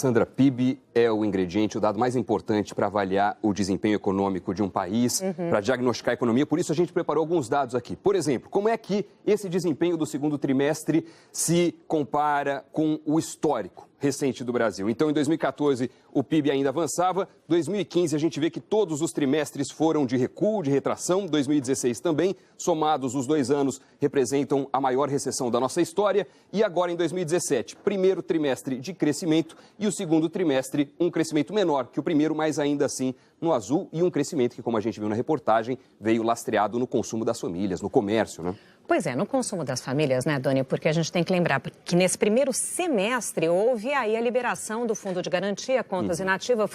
Sandra, PIB é o ingrediente, o dado mais importante para avaliar o desempenho econômico de um país, para diagnosticar a economia. Por isso, a gente preparou alguns dados aqui. Por exemplo, como é que esse desempenho do segundo trimestre se compara com o histórico recente do Brasil? Então, em 2014, o PIB ainda avançava. 2015, a gente vê que todos os trimestres foram de recuo, de retração. 2016 também. Somados, os 2 anos representam a maior recessão da nossa história. E agora, em 2017, primeiro trimestre de crescimento e o segundo trimestre um crescimento menor que o primeiro, mas ainda assim no azul, e um crescimento que, como a gente viu na reportagem, veio lastreado no consumo das famílias, no comércio, né? Pois é, no consumo das famílias, né, Doni? Porque a gente tem que lembrar que nesse primeiro semestre houve aí a liberação do Fundo de Garantia. Contas inativas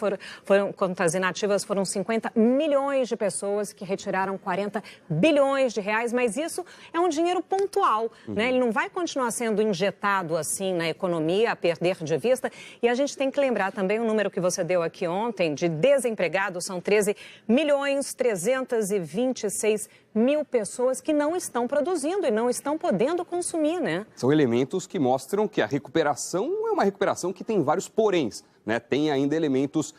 foram 50 milhões de pessoas que retiraram 40 bilhões de reais, mas isso é um dinheiro pontual, né? Ele não vai continuar sendo injetado assim na economia, a perder de vista. E a gente tem que lembrar também o número que você deu aqui ontem de desempregados, são 13.326.000 pessoas que não estão produzindo e não estão podendo consumir, né? São elementos que mostram que a recuperação é uma recuperação que tem vários poréns, né? Tem ainda elementos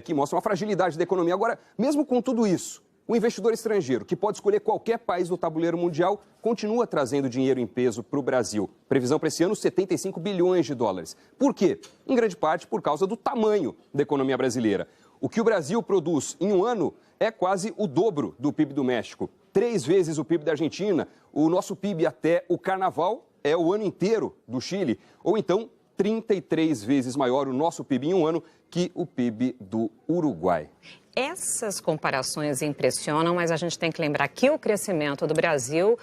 que mostram a fragilidade da economia. Agora, mesmo com tudo isso, o investidor estrangeiro, que pode escolher qualquer país do tabuleiro mundial, continua trazendo dinheiro em peso para o Brasil. Previsão para esse ano, 75 bilhões de dólares. Por quê? Em grande parte por causa do tamanho da economia brasileira. O que o Brasil produz em um ano é quase o dobro do PIB do México. 3 vezes o PIB da Argentina. O nosso PIB até o Carnaval é o ano inteiro do Chile. Ou então, 33 vezes maior o nosso PIB em um ano que o PIB do Uruguai. Essas comparações impressionam, mas a gente tem que lembrar que o crescimento do Brasil,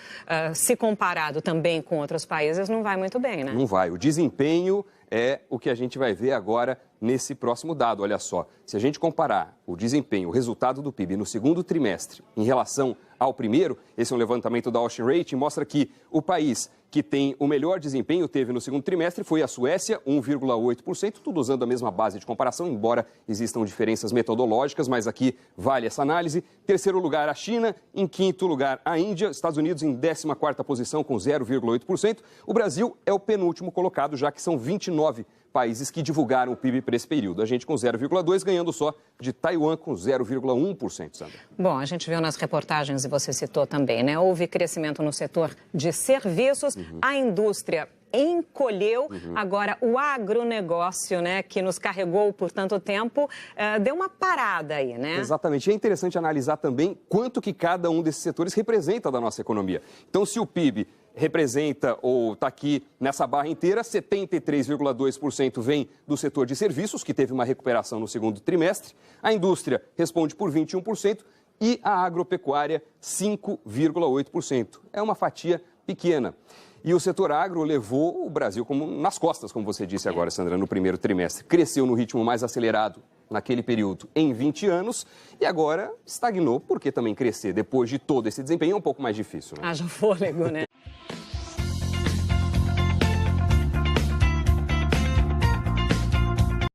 se comparado também com outros países, não vai muito bem, né? Não vai. O desempenho é o que a gente vai ver agora nesse próximo dado. Olha só, se a gente comparar o desempenho, o resultado do PIB no segundo trimestre em relação ao primeiro, esse é um levantamento da Ocean Rating, mostra que o país que tem o melhor desempenho teve no segundo trimestre foi a Suécia, 1,8%, tudo usando a mesma base de comparação, embora existam diferenças metodológicas, mas aqui vale essa análise. Terceiro lugar, a China. Em quinto lugar, a Índia. Estados Unidos em 14ª posição, com 0,8%. O Brasil é o penúltimo colocado, já que são 29 países que divulgaram o PIB para esse período. A gente com 0,2%, ganhando só de Taiwan com 0,1%, Sandra. Bom, a gente viu nas reportagens, e você citou também, né? Houve crescimento no setor de serviços, a indústria encolheu, agora o agronegócio, né, que nos carregou por tanto tempo, deu uma parada aí, né? Exatamente. E é interessante analisar também quanto que cada um desses setores representa da nossa economia. Então, se o PIB representa, ou está aqui nessa barra inteira, 73,2% vem do setor de serviços, que teve uma recuperação no segundo trimestre. A indústria responde por 21% e a agropecuária 5,8%. É uma fatia pequena. E o setor agro levou o Brasil nas costas, como você disse agora, Sandra, no primeiro trimestre. Cresceu no ritmo mais acelerado naquele período em 20 anos e agora estagnou, porque também crescer depois de todo esse desempenho é um pouco mais difícil, né? Haja fôlego, né?